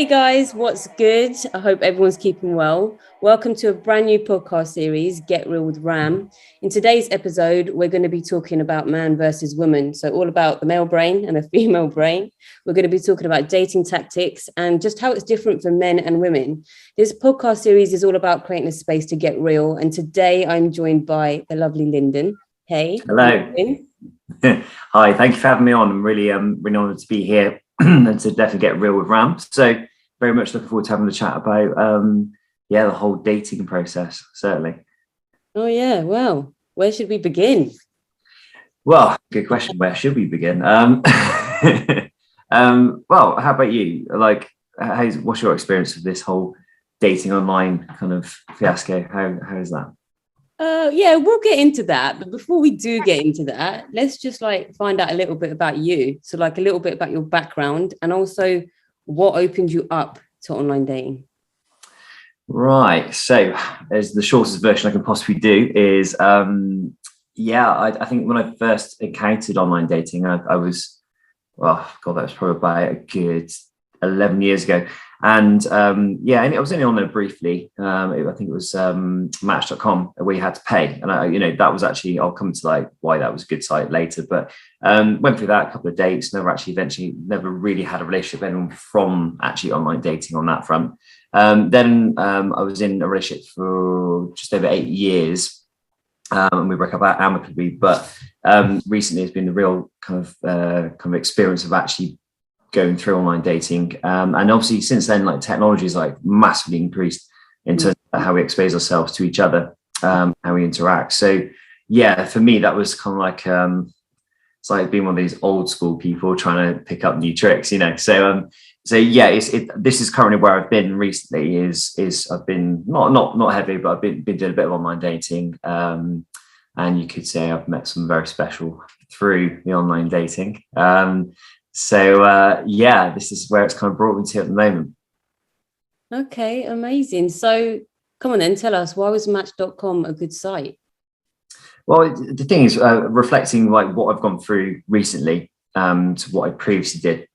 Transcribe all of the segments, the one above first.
Hey guys, what's good? I hope everyone's keeping well. Welcome to a brand new podcast series, Get Real with Ram. In today's episode, we're going to be talking about man versus woman. So all about the male brain and the female brain. We're going to be talking about dating tactics and just how it's different for men and women. This podcast series is all about creating a space to get real. And today I'm joined by the lovely Lyndon. Hey. Hello. Hi, thank you for having me on. I'm really honoured to be here and to definitely get real with Ram. So very much looking forward to having a chat about the whole dating process, certainly. Oh yeah, well, where should we begin? Well, good question. Where should we begin? Well, how about you? Like, what's your experience of this whole dating online kind of fiasco? How is that? Yeah, we'll get into that. But before we do get into that, let's just find out a little bit about you. So a little bit about your background and also what opened you up to online dating. Right. So as the shortest version I can possibly do is, I think when I first encountered online dating, I was, that was probably about a good 11 years ago. And I was only on there briefly. I think it was Match.com where you had to pay. And that was actually, I'll come to why that was a good site later. But went through that, a couple of dates, never really had a relationship with anyone from actually online dating on that front. Then I was in a relationship for just over 8 years. And we broke up amicably. But recently it's been the real kind of experience of actually going through online dating, and obviously since then, technology is massively increased in terms of how we expose ourselves to each other, how we interact. So yeah, for me that was kind of it's like being one of these old school people trying to pick up new tricks, So this is currently where I've been recently. Is I've been not heavy, but I've been doing a bit of online dating, and you could say I've met some very special through the online dating. This is where it's kind of brought me to at the moment. Okay, amazing. So come on then, tell us, why was Match.com a good site? Well, the thing is, reflecting what I've gone through recently to what I previously did,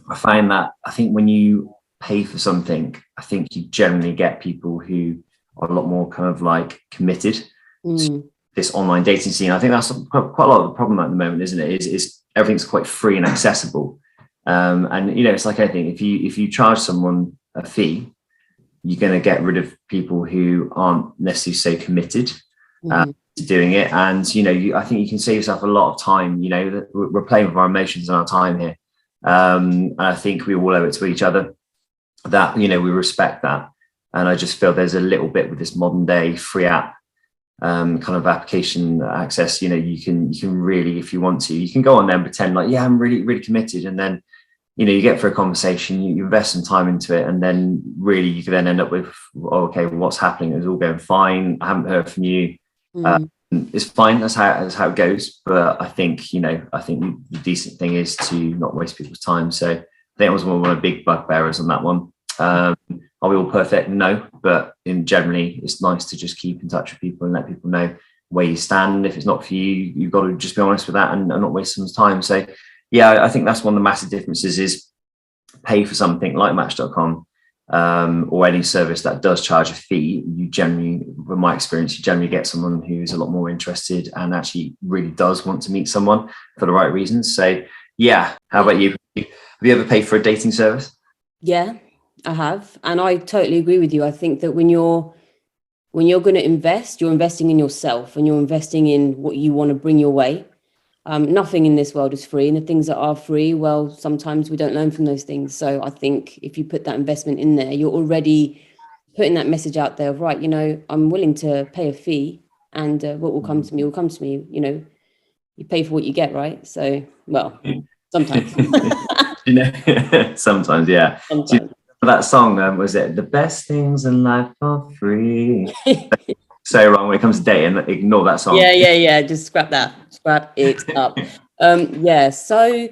I find that I think when you pay for something, I think you generally get people who are a lot more kind of committed to this online dating scene. I think that's quite a lot of the problem at the moment, isn't it? Is everything's quite free and accessible, and it's like anything. If you charge someone a fee, you're going to get rid of people who aren't necessarily so committed to doing it. And I think you can save yourself a lot of time. We're playing with our emotions and our time here, and I think we all owe it to each other that we respect that. And I just feel there's a little bit with this modern day free app kind of application access. You can really, if you want to, you can go on there and pretend I'm really, really committed, and then you get for a conversation, you invest some time into it, and then really you can then end up with, what's happening? It's all going fine. I haven't heard from you. It's fine. That's how it goes. But I think the decent thing is to not waste people's time. So I think that was one of my big bugbearers on that one. Are we all perfect? No, but generally it's nice to just keep in touch with people and let people know where you stand. If it's not for you, you've got to just be honest with that and not waste someone's time. So yeah, I think that's one of the massive differences is pay for something like Match.com or any service that does charge a fee. You generally, from my experience, you generally get someone who's a lot more interested and actually really does want to meet someone for the right reasons. So yeah, how about you? Have you ever paid for a dating service? Yeah, I have. And I totally agree with you. I think that when you're going to invest, you're investing in yourself and you're investing in what you want to bring your way. Nothing in this world is free, and the things that are free, well, sometimes we don't learn from those things. So I think if you put that investment in there, you're already putting that message out there of, right, I'm willing to pay a fee, and what will come to me will come to me. You pay for what you get, right? So, well, sometimes. Sometimes, yeah. Sometimes. That song, was it The Best Things in Life Are Free? So wrong when it comes to dating. Ignore that song. Yeah. Just scrap it up. So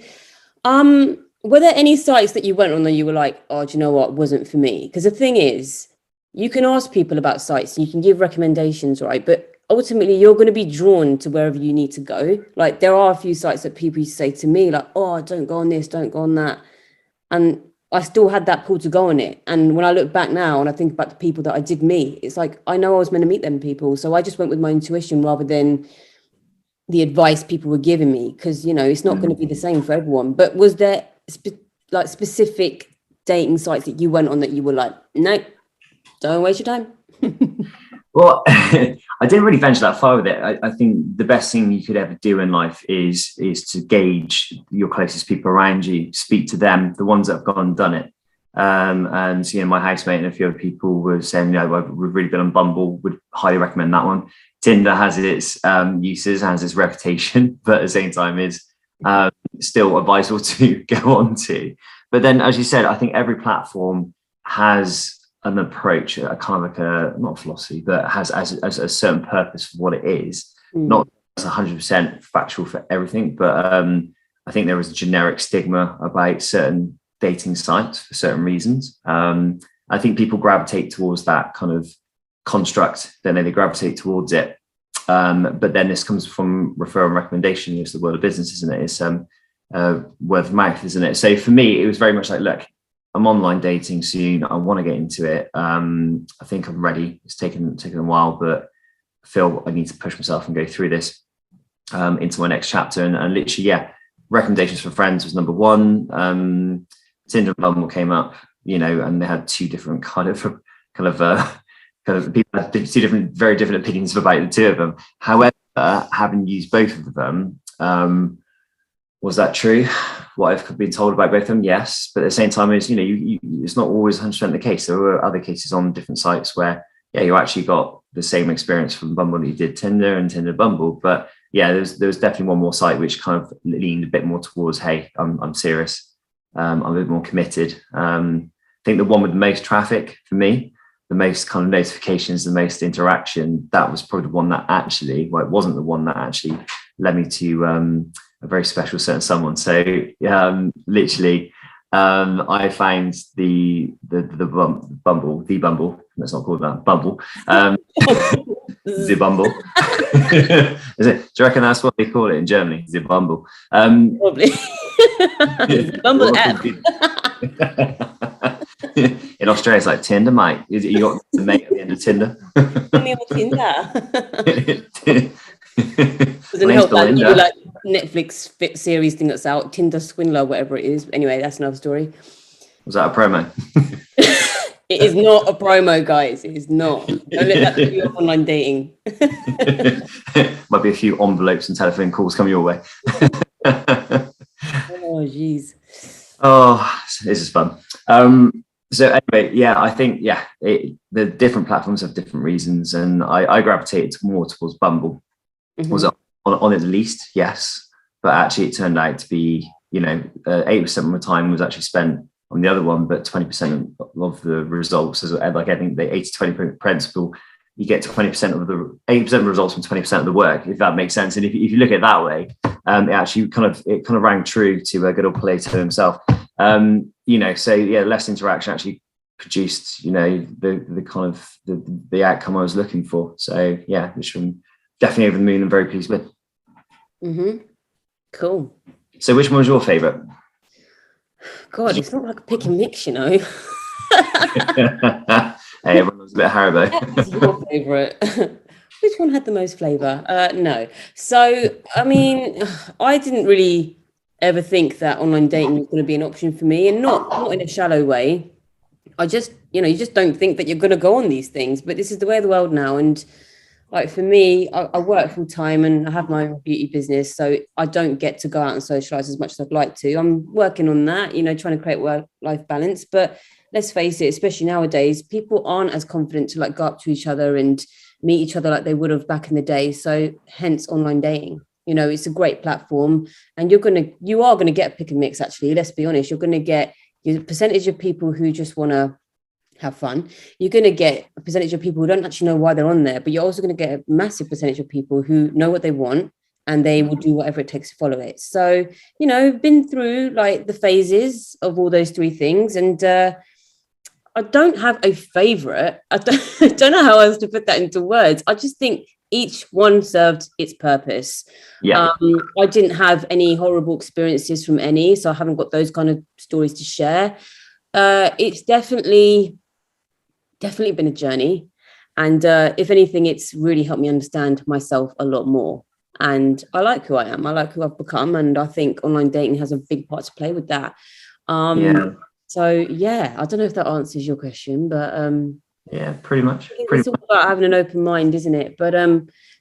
were there any sites that you went on that you were like, oh, do you know what, wasn't for me? Because the thing is, you can ask people about sites and you can give recommendations, right? But ultimately you're going to be drawn to wherever you need to go. There are a few sites that people say to me, oh, don't go on this, don't go on that. And I still had that pull to go on it. And when I look back now and I think about the people that I did meet, it's like, I know I was meant to meet them people. So I just went with my intuition rather than the advice people were giving me, because, you know, it's not going to be the same for everyone. But was there like specific dating sites that you went on that you were like, no, don't waste your time? Well, I didn't really venture that far with it. I think the best thing you could ever do in life is to gauge your closest people around you, speak to them, the ones that have gone and done it. And you know, my housemate and a few other people were saying, we've really been on Bumble, would highly recommend that one. Tinder has its uses, has its reputation, but at the same time is still advisable to go on to. But then, as you said, I think every platform has an approach, a kind of like a, not a philosophy, but has as a certain purpose for what it is. Not 100% factual for everything, but I think there is a generic stigma about certain dating sites for certain reasons. I think people gravitate towards that kind of construct, then they gravitate towards it. But then this comes from referral and recommendation. It's the world of business, isn't it? It's word of mouth, isn't it? So for me, it was very much like, look, I'm online dating soon. I want to get into it. I think I'm ready. It's taken a while, but I feel I need to push myself and go through this into my next chapter. And literally, yeah, recommendations from friends was number one. Tinder and Bumble came up, you know, and they had two different kind of people had two different, very different opinions about the two of them. However, having used both of them, was that true? What I've been told about both of them, yes. But at the same time, is, you know, it's not always 100% the case. There were other cases on different sites where, yeah, you actually got the same experience from Bumble that you did Tinder and Tinder Bumble. But yeah, there was definitely one more site which kind of leaned a bit more towards, hey, I'm serious. I'm a bit more committed. I think the one with the most traffic for me, the most kind of notifications, the most interaction, that was probably the one that actually, well, it wasn't the one that actually led me to a very special certain someone. So literally, I found the Bumble, let's not call that Bumble, the Bumble. Is it? Do you reckon that's what they call it in Germany? The Bumble. Probably. Bumble app. In Australia, it's like Tinder, mate. You got the mate at the end of Tinder. Tinder. Doesn't help that new like Netflix fit series thing that's out, Tinder Swindler, whatever it is. Anyway, that's another story. Was that a promo? It is not a promo, guys. It is not. Don't let that be your online dating. Might be a few envelopes and telephone calls coming your way. Oh, geez. Oh, this is fun. So anyway, yeah, I think, yeah, the different platforms have different reasons, and I gravitated more towards Bumble. Mm-hmm. Was it on it the least? Yes. But actually it turned out to be, you know, 8% of my time was actually spent on the other one, but 20% of the results, is like, I think the 80-20 principle, you get 20% of the 80% of the results from 20% of the work, if that makes sense. And if you look at it that way, it actually kind of rang true to good old Plato himself. You know, so yeah, less interaction actually produced, you know, the kind of the outcome I was looking for. So yeah, which I'm definitely over the moon and very pleased with. Mm-hmm. Cool. So which one was your favourite? God, it's not like a pick and mix, you know. Hey, everyone was a bit Haribo. What's your favourite? Which one had the most flavour? No. So, I mean, I didn't really ever think that online dating was going to be an option for me, and not in a shallow way. I just, you know, you just don't think that you're going to go on these things, but this is the way of the world now. And like for me, I work full time and I have my own beauty business, so I don't get to go out and socialise as much as I'd like to. I'm working on that, you know, trying to create work-life balance. But let's face it, especially nowadays, people aren't as confident to like go up to each other and meet each other like they would have back in the day. So hence online dating. You know, it's a great platform, and you are gonna get a pick and mix. Actually, let's be honest, you're gonna get your percentage of people who just want to have fun. You're going to get a percentage of people who don't actually know why they're on there, but you're also going to get a massive percentage of people who know what they want and they will do whatever it takes to follow it. So, you know, been through like the phases of all those three things, and I don't have a favorite. I don't know how else to put that into words. I just think each one served its purpose. Yeah. I didn't have any horrible experiences from any, so I haven't got those kind of stories to share. It's definitely been a journey, and if anything, it's really helped me understand myself a lot more. And I like who I am. I like who I've become, and I think online dating has a big part to play with that. Yeah. So yeah, I don't know if that answers your question, but Yeah, pretty much. it's all about having an open mind, isn't it? But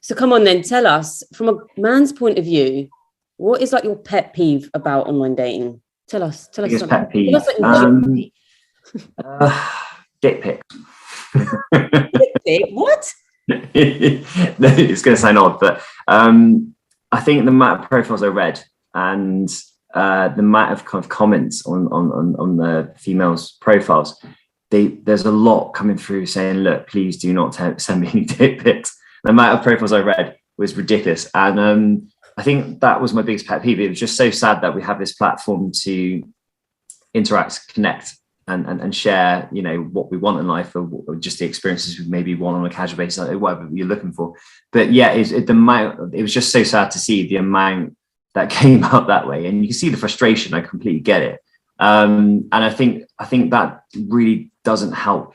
so come on then, tell us from a man's point of view, what is like your pet peeve about online dating? Tell us Biggest something. pet Give us peeve. something. Dick pic. What? It's going to sound odd, but I think the amount of profiles I read and the amount of kind of comments on the females' profiles, there's a lot coming through saying, "Look, please do not send me any dick pics." The amount of profiles I read was ridiculous, and I think that was my biggest pet peeve. It was just so sad that we have this platform to interact, connect, and share, you know, what we want in life, or just the experiences we maybe want on a casual basis, whatever you're looking for. But yeah, it was just so sad to see the amount that came up that way, and you can see the frustration. I completely get it, and I think that really doesn't help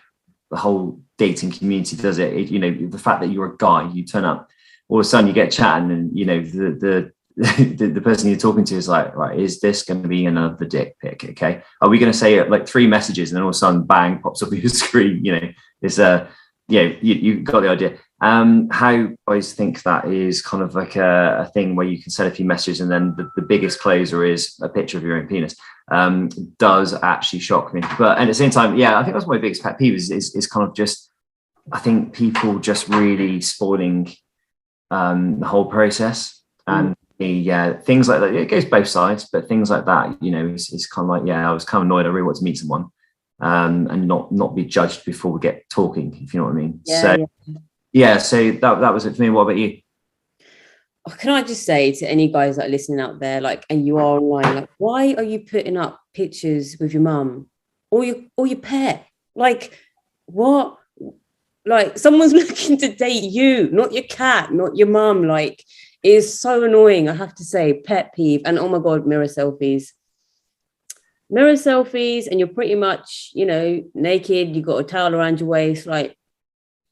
the whole dating community, does it? You know, the fact that you're a guy, you turn up, all of a sudden you get chatting, and you know the person you're talking to is like, right, is this going to be another dick pic? Okay, are we going to say like 3 messages and then all of a sudden bang pops up on your screen? You know, it's you got the idea. How I always think that is kind of like a thing where you can send a few messages and then the biggest closer is a picture of your own penis. Does actually shock me, but at the same time, yeah, I think that's my biggest pet peeve is kind of just, I think people just really spoiling the whole process. And things like that, it goes both sides, but things like that, you know, it's kind of like, yeah, I was kind of annoyed. I really want to meet someone, and not be judged before we get talking, if you know what I mean. So that was it for me. What about you? Can I just say to any guys that are listening out there, like, and you are online, like, why are you putting up pictures with your mum or your pet? Like, what? Like, someone's looking to date you, not your cat, not your mum. Like, it is so annoying, I have to say. Pet peeve. And oh my god, mirror selfies, and you're pretty much, you know, naked. You got a towel around your waist. Like,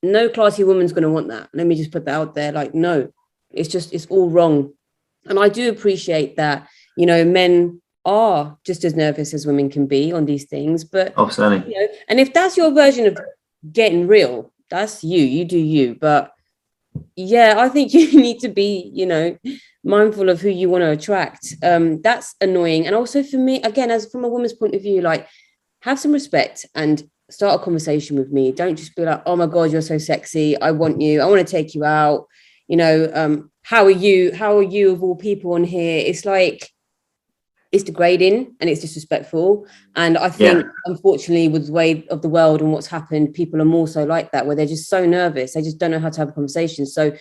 no classy woman's going to want that. Let me just put that out there. Like, no. It's all wrong. And I do appreciate that, you know, men are just as nervous as women can be on these things. But, Absolutely. you know, and if that's your version of getting real, that's you do you. But yeah, I think you need to be, you know, mindful of who you want to attract. That's annoying. And also for me, again, as from a woman's point of view, like, have some respect and start a conversation with me. Don't just be like, oh my God, you're so sexy. I want you. I want to take you out. You know, how are you of all people on here? It's like, it's degrading and it's disrespectful. And I think, unfortunately, with the way of the world and what's happened, people are more so like that, where they're just so nervous. They just don't know how to have a conversation. So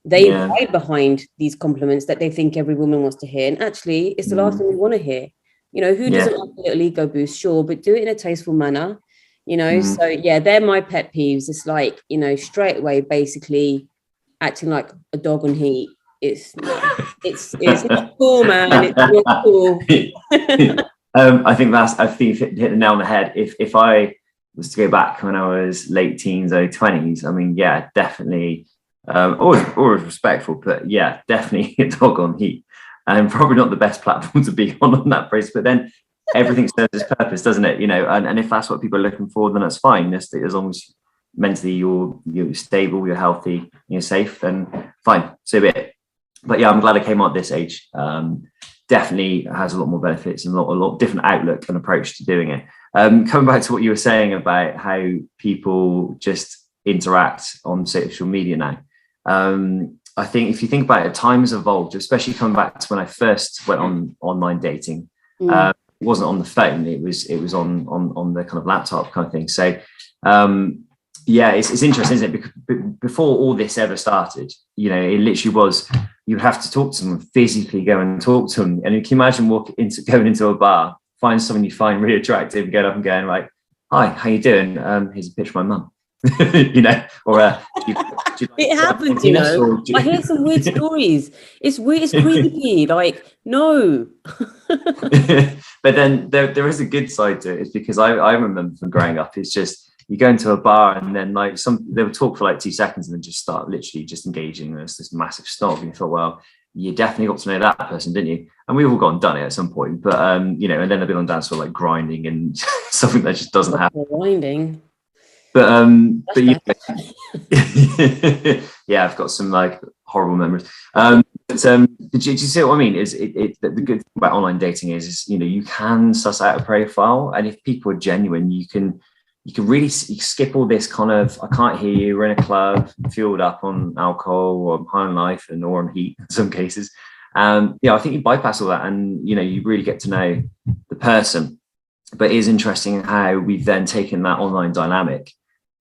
they hide behind these compliments that they think every woman wants to hear. And actually, it's the last thing we want to hear. You know, who doesn't like a little ego boost? Sure, but do it in a tasteful manner, you know? So yeah, they're my pet peeves. It's like, you know, straight away, basically acting like a dog on heat. It's not cool, man. It's not cool. I think you hit the nail on the head. If I was to go back when I was late teens, early 20s, I mean, yeah, definitely, always respectful, but yeah, definitely a dog on heat, and probably not the best platform to be on that place. But then everything serves its purpose, doesn't it? You know, and if that's what people are looking for, then that's fine. As long as mentally you're stable, you're healthy, you're safe, then fine, so be it. But yeah, I'm glad I came out at this age. Definitely has a lot more benefits and a lot different outlook and approach to doing it. Coming back to what you were saying about how people just interact on social media now, I think if you think about it, times evolved, especially coming back to when I first went on online dating. It wasn't on the phone; it was on the kind of laptop kind of thing. So yeah, it's interesting, isn't it? Because before all this ever started, you know, it literally was, you would have to talk to someone, physically go and talk to them. And you can imagine going into a bar, find someone you find really attractive, get up and going like, hi, how you doing? Here's a picture of my mum. you know, or do you like It happens, emptiness, or do I hear some weird stories. It's weird, it's creepy. Like, no. but then there is a good side to it. It's because I remember from growing up, it's just you go into a bar and then like they would talk for like 2 seconds and then just start literally just engaging. There's this massive snob, and you thought, well, you definitely got to know that person, didn't you? And we've all gone and done it at some point, but you know, and then they've been on dance floor like grinding and something that just doesn't happen. Grinding. But yeah, yeah, I've got some like horrible memories. Did you see what I mean? Is the good thing about online dating is you know, you can suss out a profile, and if people are genuine, you can really skip all this kind of I can't hear you, we're in a club, fueled up on alcohol or high on life and or on heat in some cases. Yeah, I think you bypass all that, and you know, you really get to know the person. But it is interesting how we've then taken that online dynamic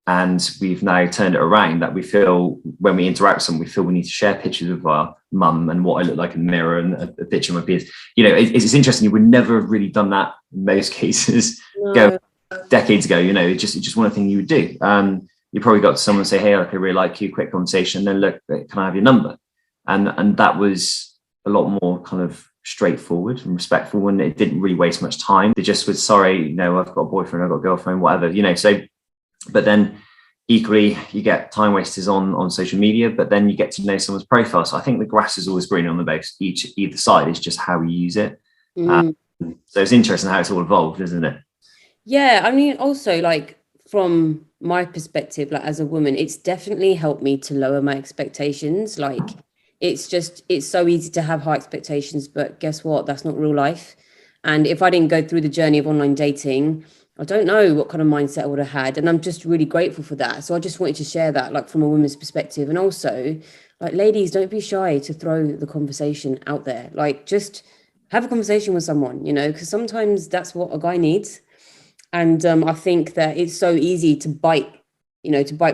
and we've now turned it around, that we feel when we interact with someone, we feel we need to share pictures of our mum and what I look like in the mirror and a picture of my beard. You know, it's interesting. You would never have really done that in most cases. No. Decades ago, you know, it's just one thing you would do. You probably got to someone and say, hey, look, I really like you, quick conversation. And then look, can I have your number? And that was a lot more kind of straightforward and respectful, and it didn't really waste much time. They just was, sorry, you know, I've got a boyfriend, I've got a girlfriend, whatever, you know. So, but then equally, you get time wasters on social media, but then you get to know someone's profile. So I think the grass is always greener on the both either side. It's just how we use it. So it's interesting how it's all evolved, isn't it? Yeah, I mean, also like from my perspective, like as a woman, it's definitely helped me to lower my expectations. Like it's so easy to have high expectations, but guess what? That's not real life. And if I didn't go through the journey of online dating, I don't know what kind of mindset I would have had. And I'm just really grateful for that. So I just wanted to share that, like from a woman's perspective. And also, like, ladies, don't be shy to throw the conversation out there. Like, just have a conversation with someone, because sometimes that's what a guy needs. And I think that it's so easy to bite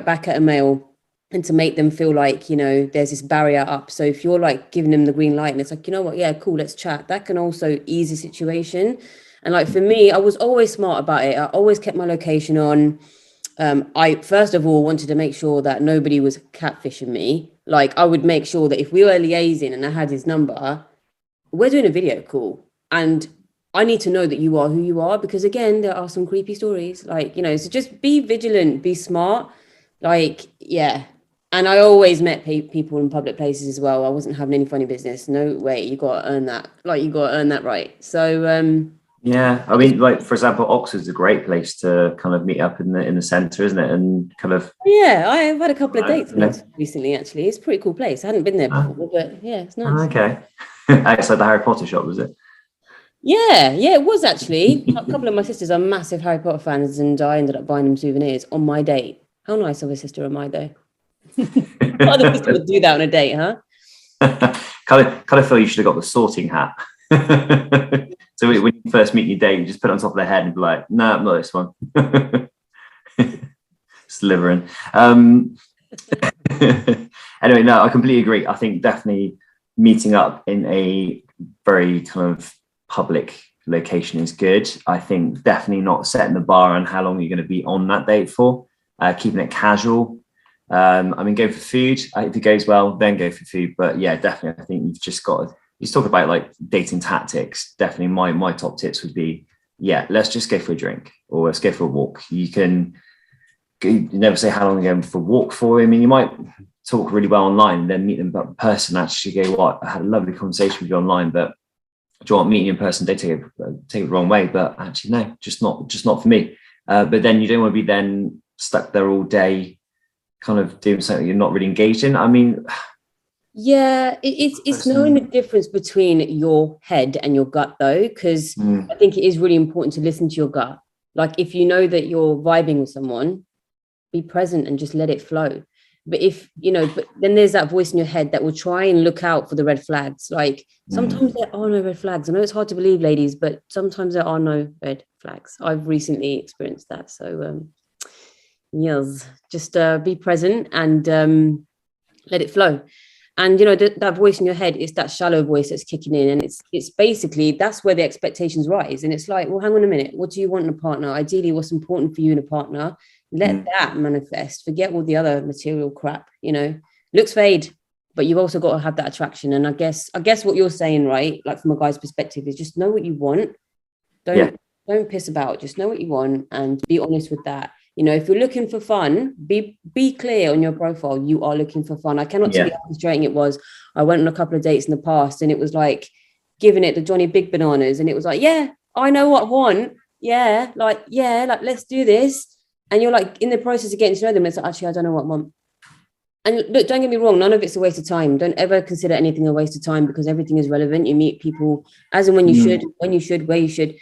back at a male and to make them feel like, there's this barrier up. So if you're like giving them the green light and it's like, you know what, yeah, cool, let's chat, that can also ease the situation. And like for me, I was always smart about it. I always kept my location on. I first of all wanted to make sure that nobody was catfishing me. Like I would make sure that if we were liaising and I had his number, we're doing a video call and I need to know that you are who you are, because again, there are some creepy stories, like, so just be vigilant, be smart. Like, yeah. And I always met people in public places as well. I wasn't having any funny business. No way. You got to earn that. Like, you got to earn that right. So, yeah, I mean, like for example, Oxford's a great place to kind of meet up in the centre, isn't it? And kind of yeah, I've had a couple of dates recently. Actually, it's a pretty cool place. I hadn't been there before, but yeah, it's nice. Okay, outside the Harry Potter shop, was it? Yeah, it was actually. A couple of my sisters are massive Harry Potter fans, and I ended up buying them souvenirs on my date. How nice of a sister am I, though? What other sister would do that on a date, huh? kind of feel you should have got the sorting hat. So when you first meet your date, you just put it on top of their head and be like, no, not this one. Slivering. Anyway, no, I completely agree. I think definitely meeting up in a very kind of public location is good. I think definitely not setting the bar on how long you're going to be on that date for, keeping it casual. I mean, go for food. If it goes well, then go for food. But yeah, definitely, I think you've just got to, you talk about like dating tactics. Definitely my top tips would be, yeah, let's just go for a drink or let's go for a walk. You never say how long you're going for a walk for. I mean, you might talk really well online and then meet them in person, actually go, what, I had a lovely conversation with you online, but do you want meeting in person? They take it the wrong way, but actually, no, just not for me. But then you don't want to be then stuck there all day, kind of doing something you're not really engaged in. I mean, yeah, it's knowing the difference between your head and your gut, though, because I think it is really important to listen to your gut. Like if you know that you're vibing with someone, be present and just let it flow. But but then there's that voice in your head that will try and look out for the red flags. Like sometimes there are no red flags. I know it's hard to believe, ladies, but sometimes there are no red flags. I've recently experienced that. So yes, just be present and let it flow. And that voice in your head is that shallow voice that's kicking in, and it's basically that's where the expectations rise. And it's like, well, hang on a minute, what do you want in a partner? Ideally, what's important for you in a partner? Let that manifest. Forget all the other material crap, you know. Looks fade, but you've also got to have that attraction. And I guess what you're saying, right, like from a guy's perspective, is just know what you want. Don't piss about. Just know what you want and be honest with that. You know, if you're looking for fun, be clear on your profile. You are looking for fun. I cannot tell you how frustrating it was. I went on a couple of dates in the past, and it was like giving it the Johnny Big Bananas, and it was like, yeah, I know what I want. Yeah, like let's do this. And you're like in the process of getting to know them. It's like, actually, I don't know what I want. And look, don't get me wrong, none of it's a waste of time. Don't ever consider anything a waste of time, because everything is relevant. You meet people as and when you should, where you should.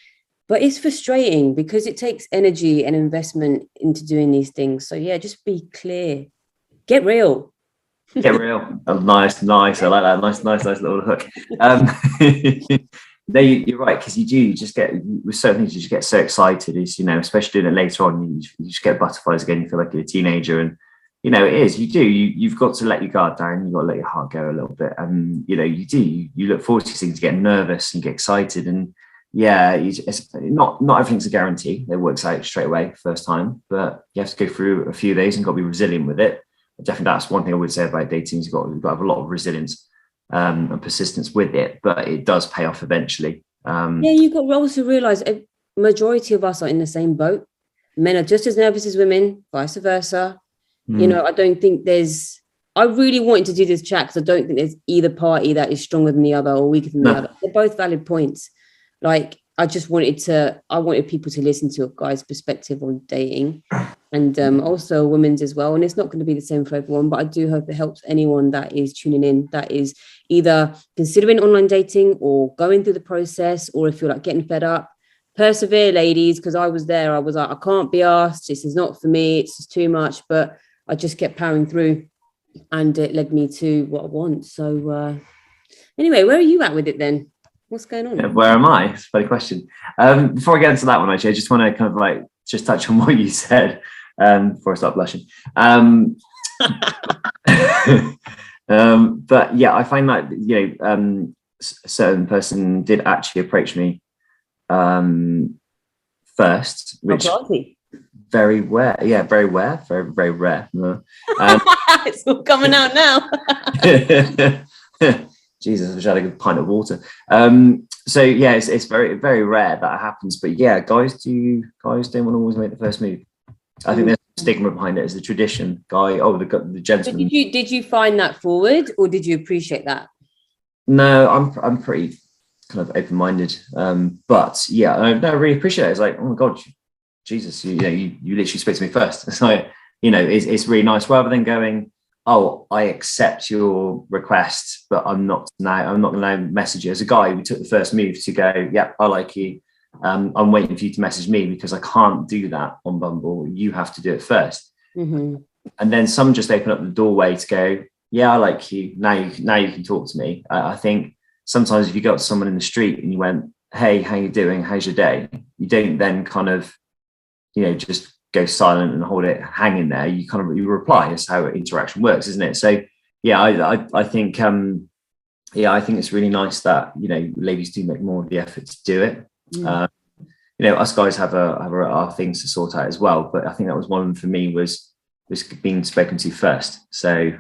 But it's frustrating because it takes energy and investment into doing these things. So yeah, just be clear. Get real. Get real. Oh, nice. I like that. Nice little hook. No, you're right, because you just get, with certain things, you just get so excited, is, you know, especially doing it later on, you just get butterflies again. You feel like you're a teenager, and you know, it is. You've got to let your guard down. You've got to let your heart go a little bit, and you know, you look forward to these things, you get nervous, and you get excited, and yeah, it's not everything's a guarantee. It works out straight away first time, but you have to go through a few days and got to be resilient with it. Definitely, that's one thing I would say about dating, is you've got to have a lot of resilience and persistence with it, but it does pay off eventually. You've got to also realize a majority of us are in the same boat. Men are just as nervous as women, vice versa. You know, I don't think I really wanted to do this chat because I don't think there's either party that is stronger than the other or weaker than the other. They're both valid points. Like, I wanted people to listen to a guy's perspective on dating, and also a women's as well. And it's not going to be the same for everyone, but I do hope it helps anyone that is tuning in, that is either considering online dating or going through the process, or if you're like getting fed up, persevere, ladies, because I was there. I was like, I can't be asked. This is not for me. It's just too much. But I just kept powering through, and it led me to what I want. So anyway, where are you at with it then? What's going on? Yeah, where am I? It's a funny question. Before I get into that one, actually, I just want to kind of like just touch on what you said before I start blushing. But yeah, I find that, you know, a certain person did actually approach me first, which very rare. Yeah, very rare. Very rare. It's all coming out now. Jesus, I wish I had a good pint of water. So yeah, it's very, very rare that happens. But yeah, guys don't want to always make the first move. I think there's a stigma behind it as a tradition. The gentleman. So did you find that forward, or did you appreciate that? No, I'm pretty kind of open-minded. But yeah, I don't really appreciate it. It's like, oh my God, Jesus, you literally spoke to me first. It's like, you know, it's really nice, rather than going, oh, I accept your request, but I'm not going to message you. As a guy, we took the first move to go, yeah, I like you. I'm waiting for you to message me, because I can't do that on Bumble. You have to do it first. And then some just open up the doorway to go, yeah, I like you. Now you can talk to me. I think sometimes if you go up to someone in the street and you went, hey, how you doing? How's your day? You don't then kind of, you know, just go silent and hold it hanging there. You reply. That's how interaction works, isn't it? So yeah, I think I think it's really nice that, you know, ladies do make more of the effort to do it. You know, us guys have our things to sort out as well, but I think that was one of them for me, was being spoken to first. So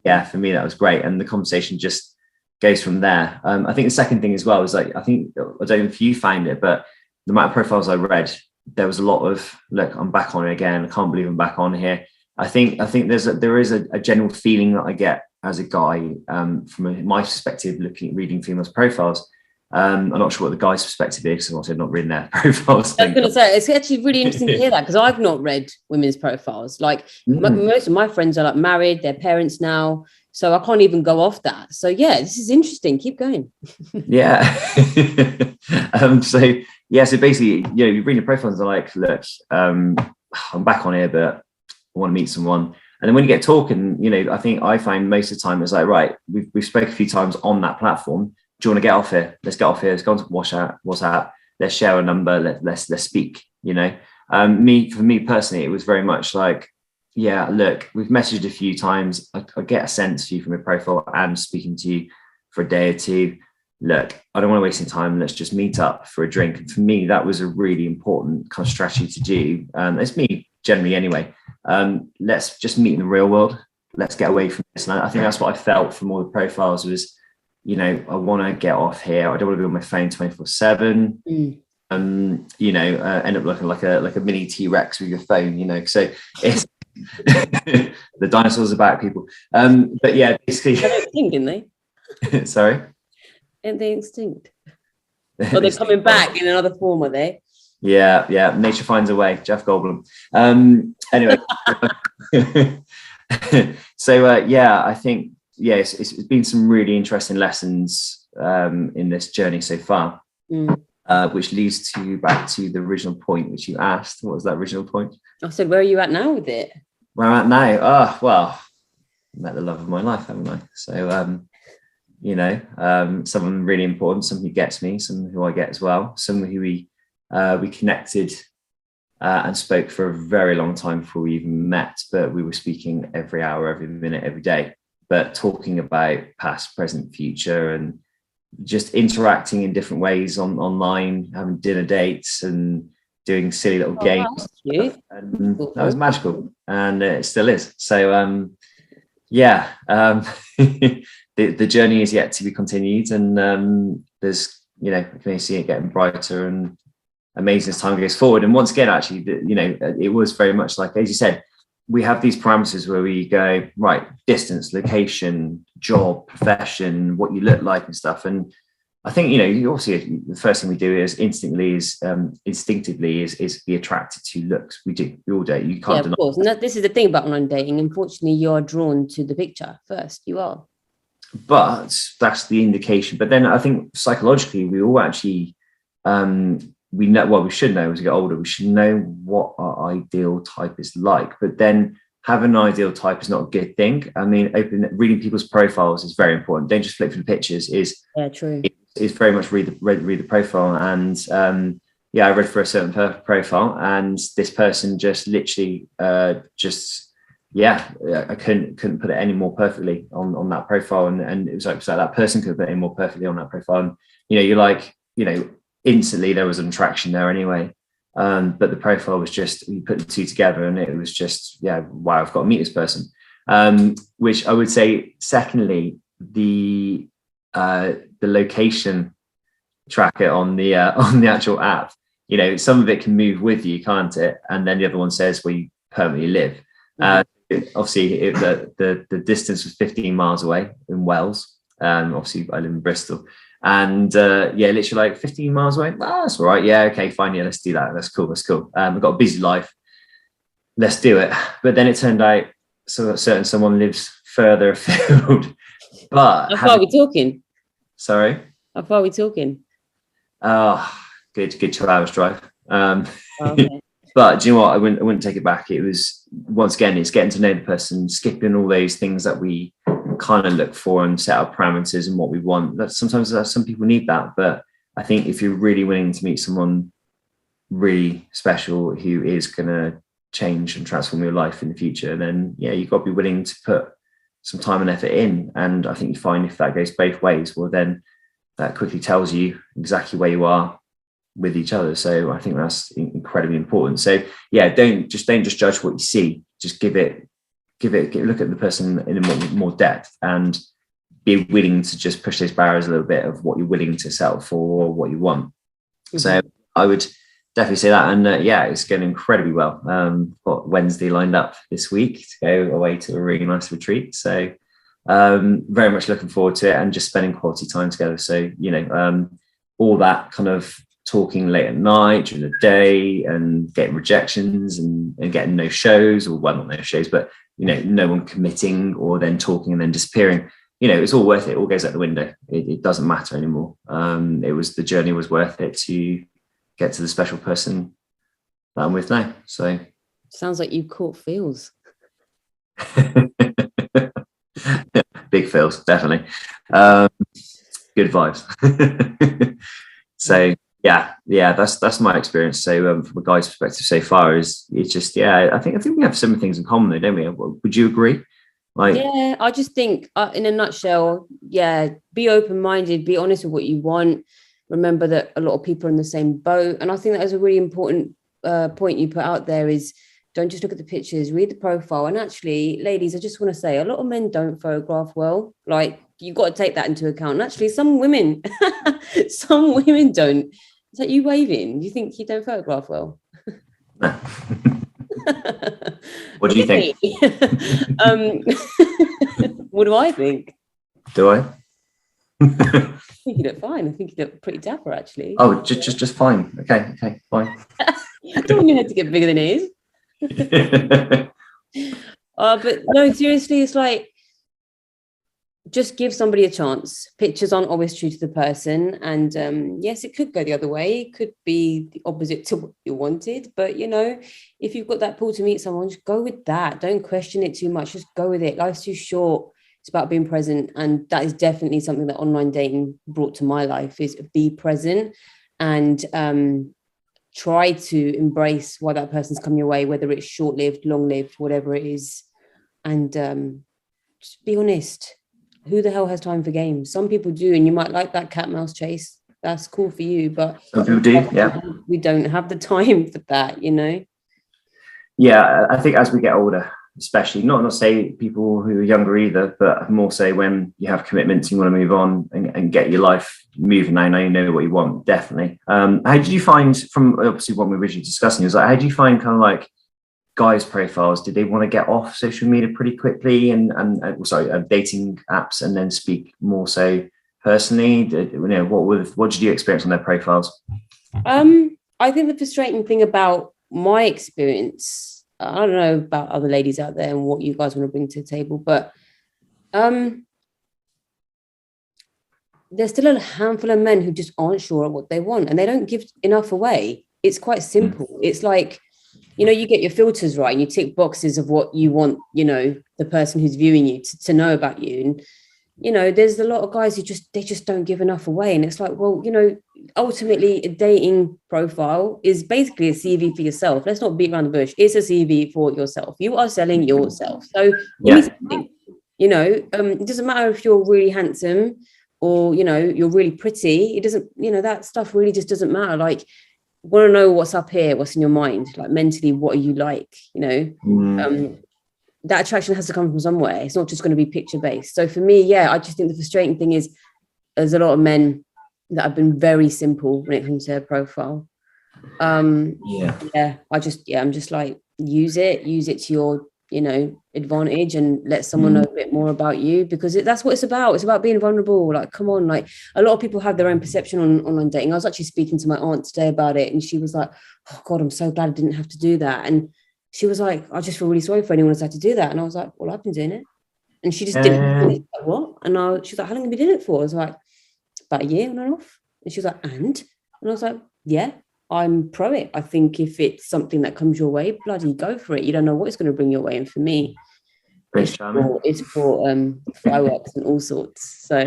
yeah, for me that was great, and the conversation just goes from there. I think the second thing as well is, like, I don't know if you find it, but the amount of profiles I read, there was a lot of, look, I'm back on it again. I can't believe I'm back on here. I think there is a general feeling that I get as a guy, from my perspective, reading females' profiles. I'm not sure what the guy's perspective is, because I've not reading their profiles. I was going to say, it's actually really interesting to hear that, because I've not read women's profiles. Like most of my friends are like married, they're parents now, so I can't even go off that. So yeah, this is interesting. Keep going. Yeah. So basically, you know, you read your profiles and like, look, I'm back on here, but I want to meet someone. And then when you get talking, you know, I find most of the time it's like, right, we've spoken a few times on that platform. Do you want to get off here? Let's get off here. Let's go on to WhatsApp. Let's share a number. Let's speak. You know, for me personally, it was very much like, yeah, look, we've messaged a few times. I get a sense for you from your profile and speaking to you for a day or two. Look, I don't want to waste any time. Let's just meet up for a drink. And for me, that was a really important kind of strategy to do. It's me generally anyway. Let's just meet in the real world. Let's get away from this. And I think that's what I felt from all the profiles was, you know, I want to get off here. I don't want to be on my phone 24/7. You know, end up looking like a mini T-Rex with your phone, you know. So it's the dinosaurs are back, people. But yeah, basically. They're extinct, didn't they? Sorry? Aren't they extinct? Or they're coming back in another form, are they? Yeah. Nature finds a way. Jeff Goldblum. Anyway. So yeah, I think it's been some really interesting lessons in this journey so far, which leads back to the original point which you asked. What was that original point? I said, where are you at now with it? Where I'm at now? Oh, well, met the love of my life, haven't I? So you know, someone really important, someone who gets me, someone who I get as well, someone who we connected and spoke for a very long time before we even met, but we were speaking every hour, every minute, every day, but talking about past, present, future, and just interacting in different ways online, having dinner dates and doing silly little games. And that was magical, and it still is. So yeah, the journey is yet to be continued, and there's, you know, I can see it getting brighter and amazing as time goes forward. And once again, actually, you know, it was very much like, as you said, we have these parameters where we go, right, distance, location, job, profession, what you look like and stuff. And I think, you know, you obviously, the first thing we do is instinctively is be attracted to looks. We all do. You can't deny. Of course. And this is the thing about online dating. Unfortunately, you're drawn to the picture first. You are. But that's the indication. But then I think psychologically, we all actually, we know, well, we should know as we get older, we should know what our ideal type is like. But then having an ideal type is not a good thing. I mean, reading people's profiles is very important. Don't just flick through the pictures. True. It's very much read the profile. And I read for a certain profile, and this person just literally I couldn't put it any more perfectly on that profile. And it was like that person could put it any more perfectly on that profile. And, you know, you're like, you know, instantly there was an attraction there anyway. But the profile was just, you put the two together and it was just, wow, I've got to meet this person. Which I would say, secondly, the location tracker on the actual app, you know, some of it can move with you, can't it? And then the other one says where you permanently live. Obviously, the distance was 15 miles away in Wales. Obviously, I live in Bristol. And literally like 15 miles away. Oh, that's all right. Yeah, okay, fine. Yeah, let's do that. That's cool. I've got a busy life. Let's do it. But then it turned out someone lives further afield. But how far are we talking? Sorry? How far are we talking? Oh, good 2 hours drive. Okay. But do you know what? I wouldn't take it back. It was, once again, it's getting to know the person, skipping all those things that we kind of look for and set our parameters and what we want. That sometimes some people need that, but I think if you're really willing to meet someone really special who is going to change and transform your life in the future, then you've got to be willing to put some time and effort in. And I think you find if that goes both ways, well, then that quickly tells you exactly where you are with each other. So I think that's incredibly important. So don't just judge what you see. Just give it look at the person in a more depth and be willing to just push those barriers a little bit of what you're willing to settle for or what you want. Mm-hmm. So I would definitely say that. And it's going incredibly well. Got Wednesday lined up this week to go away to a really nice retreat. So very much looking forward to it and just spending quality time together. So, all that kind of talking late at night during the day and getting rejections and getting no shows, or well, not no shows, but no one committing or then talking and then disappearing. It's all worth it. It all goes out the window. It doesn't matter anymore. The journey was worth it to get to the special person that I'm with now. So sounds like you caught feels. Big feels, definitely. Good vibes. So that's my experience. So from a guy's perspective so far it's just I think we have some things in common though, don't we? Would you agree? I just think in a nutshell, be open-minded, be honest with what you want. Remember that a lot of people are in the same boat, and I think that is a really important point you put out there, is Don't just look at the pictures, read the profile. And actually, ladies, I just want to say a lot of men don't photograph well. Like, you've got to take that into account. And actually, some women, some women don't. Is that you waving? Do you think you don't photograph well? No. What do you think? What do I think? Do I? I think you look fine. I think you look pretty dapper, actually. Oh, just fine. Okay, fine. I don't want your head to get bigger than it is. But no, seriously, it's like, just give somebody a chance. Pictures aren't always true to the person. And yes, it could go the other way. It could be the opposite to what you wanted. But, you know, if you've got that pull to meet someone, just go with that. Don't question it too much. Just go with it. Life's too short. It's about being present. And that is definitely something that online dating brought to my life, is be present and try to embrace why that person's come your way, whether it's short-lived, long-lived, whatever it is. And just be honest. Who the hell has time for games? Some people do, and you might like that cat mouse chase. That's cool for you, but some people do. Yeah, we don't have the time for that, you know. Yeah, I think as we get older, especially not say people who are younger either, but more say when you have commitments, you want to move on and get your life moving. Now you know what you want. Definitely. How did you find, from obviously what we were originally discussing, was like, how do you find kind of like guys' profiles? Did they want to get off social media pretty quickly and dating apps, and then speak more so personally? What did you experience on their profiles? I think the frustrating thing about my experience, I don't know about other ladies out there and what you guys want to bring to the table, but there's still a handful of men who just aren't sure of what they want, and they don't give enough away. It's quite simple. It's like, you know, you get your filters right and you tick boxes of what you want, you know, the person who's viewing you to know about you. And, you know, there's a lot of guys who they just don't give enough away. And it's like, well, you know, ultimately a dating profile is basically a CV for yourself. Let's not beat around the bush. It's a CV for yourself. You are selling yourself. So give me something, you know, it doesn't matter if you're really handsome or, you know, you're really pretty. It doesn't, you know, that stuff really just doesn't matter. Like, want to know what's up here, what's in your mind, like mentally, what are you like, you know. That attraction has to come from somewhere. It's not just going to be picture based. So for me, yeah, I just think the frustrating thing is there's a lot of men that have been very simple when it comes to their profile. I'm just like, use it to your, you know, advantage, and let someone know a bit more about you, because that's what it's about. It's about being vulnerable. Like, come on, like, a lot of people have their own perception on online dating. I was actually speaking to my aunt today about it, and she was like, oh God, I'm so glad I didn't have to do that. And she was like, I just feel really sorry for anyone who's had to do that. And I was like, well, I've been doing it. And she just didn't. Like, what? And she was like, how long have you been doing it for? I was like, about a year on and off. And she was like, and I was like, yeah, I'm pro it. I think if it's something that comes your way, bloody go for it. You don't know what it's going to bring your way. And for me, it's for fireworks and all sorts. So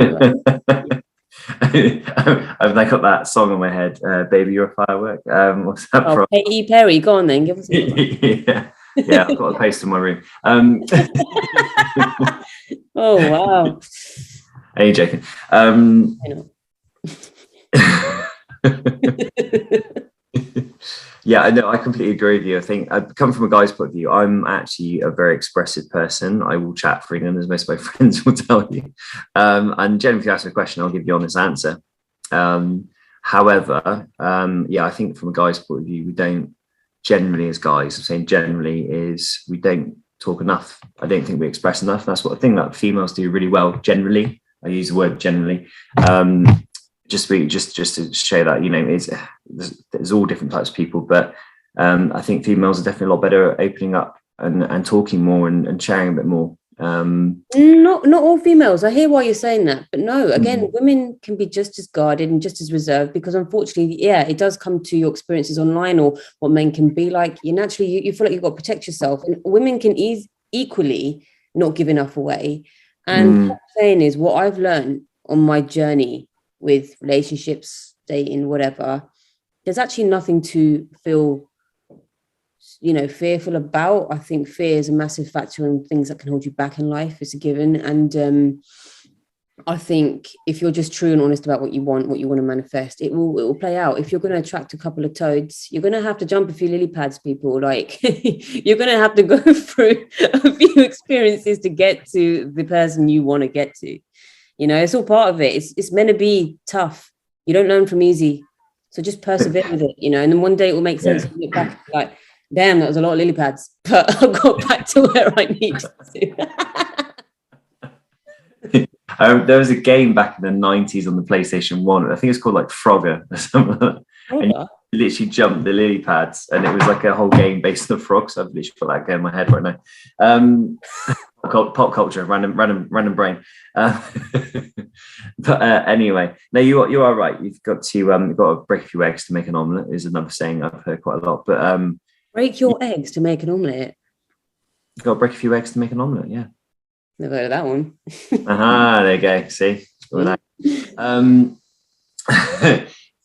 I've got that song in my head, Baby You're a Firework. What's that from? Katy Perry, go on then, give us yeah, I've got a post in my room. Oh wow. Are you joking? I know. Yeah, I know. I completely agree with you. I think I come from a guy's point of view. I'm actually a very expressive person. I will chat freely, as most of my friends will tell you. And generally, if you ask me a question, I'll give you an honest answer. However, I think from a guy's point of view, we don't generally, as guys, I'm saying generally, is we don't talk enough. I don't think we express enough. That's what I think that females do really well. Generally, I use the word generally. Just to show that, you know, there's all different types of people, but I think females are definitely a lot better at opening up and talking more and sharing a bit more. Not all females. I hear why you're saying that, but no, again, women can be just as guarded and just as reserved, because unfortunately, it does come to your experiences online or what men can be like. You naturally, you feel like you've got to protect yourself, and women can equally not give enough away. And what I'm saying is, what I've learned on my journey with relationships, dating, whatever, there's actually nothing to feel, you know, fearful about. I think fear is a massive factor in things that can hold you back in life. It's a given. And I think if you're just true and honest about what you want to manifest, it will play out. If you're going to attract a couple of toads, you're going to have to jump a few lily pads, people. Like you're going to have to go through a few experiences to get to the person you want to get to. It's all part of it. It's meant to be tough. You don't learn from easy. So just persevere with it, and then one day it will make sense. Yeah. You look back and be like, damn, that was a lot of lily pads, but I got back to where I need to. There was a game back in the 90s on the PlayStation 1. I think it's called like Frogger or something like that. And you literally jumped the lily pads, and it was like a whole game based on frogs. I've literally got that game in my head right now. Pop culture, random brain. But anyway, no, you are right. You've got to break a few eggs to make an omelette is another saying I've heard quite a lot. But break your eggs to make an omelette. You've got to break a few eggs to make an omelette. Yeah. Never heard of that one. There you go. See.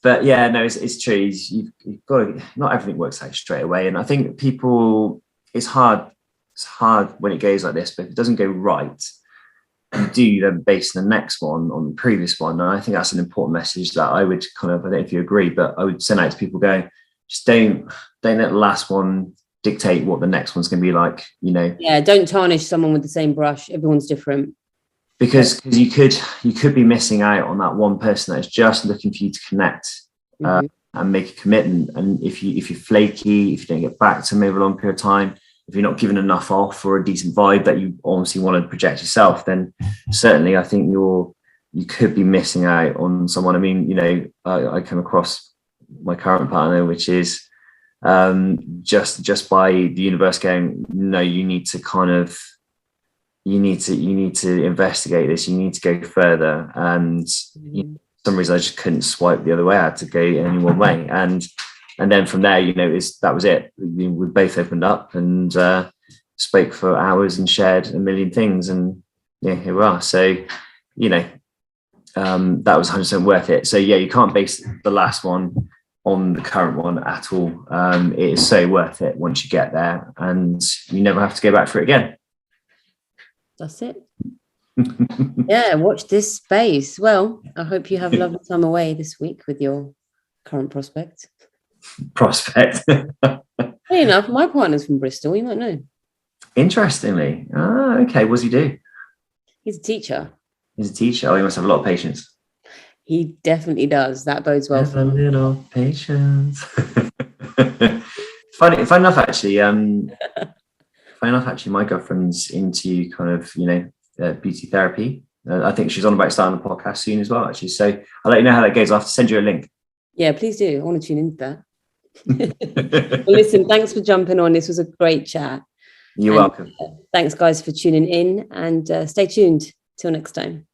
But yeah, no, it's true. You've got to. Not everything works out straight away, and I think people. It's hard. It's hard when it goes like this, but if it doesn't go right, you do then base the next one on the previous one. And I think that's an important message that I would I don't know if you agree, but I would send out to people going, just don't let the last one dictate what the next one's going to be like, Yeah, don't tarnish someone with the same brush. Everyone's different. Because you could be missing out on that one person that's just looking for you to connect and make a commitment. And if you're flaky, if you don't get back to them over a long period of time, if you're not giving enough off or a decent vibe that you honestly want to project yourself, then certainly I think you could be missing out on someone. I mean, I come across my current partner, which is just by the universe going, no, you need to investigate this, you need to go further. And for some reason I just couldn't swipe the other way. I had to go any one way. And then from there, that was it. We both opened up and spoke for hours and shared a million things. And yeah, here we are. So, that was 100% worth it. So yeah, you can't base the last one on the current one at all. It is so worth it once you get there, and you never have to go back for it again. That's it. Yeah, watch this space. Well, I hope you have a lovely time away this week with your current prospect. Hey, enough. My partner's from Bristol. You might know. Interestingly. Okay. What does he do? He's a teacher. Oh, he must have a lot of patience. He definitely does. That bodes well for him. A little patience. Funny enough, actually. My girlfriend's into kind of, beauty therapy. I think she's on about starting a podcast soon as well, actually. So I'll let you know how that goes. I'll have to send you a link. Yeah, please do. I want to tune into that. Well, listen, thanks for jumping on. This was a great chat. You're welcome. Thanks, guys, for tuning in, and stay tuned. Till next time.